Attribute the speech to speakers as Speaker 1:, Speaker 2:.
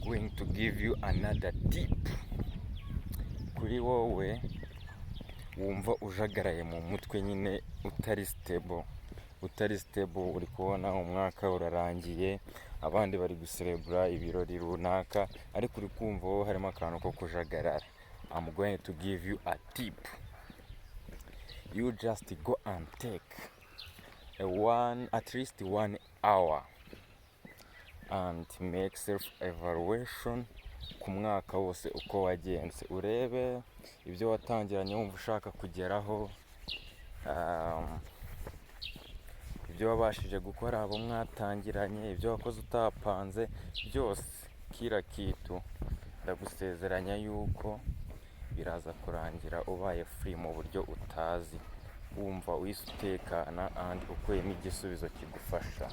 Speaker 1: going to give you another tip kuri wowe wumva ujagaraye mu mutwe nyine utari stable uri kubona umwaka urarangiye abandi bari guserebura ibirori runaka ariko uri kumva wowe harimo akantu ko kujagarara. I'm going to give you a tip. You just go and take at least 1 hour and make self-evaluation ku mwaka wose uko wagenze, urebe ibyo watangiranye wumva ushaka kugeraho, ibyo wabashije gukora abo mwatangiranye, ibyo wakoze utapanze, byose kila kitu ndagusezeranya yuko biraza kurangira ubaye free mu buryo utazi, wumva wisutekana and ukuyemo igisubizo kigufasha.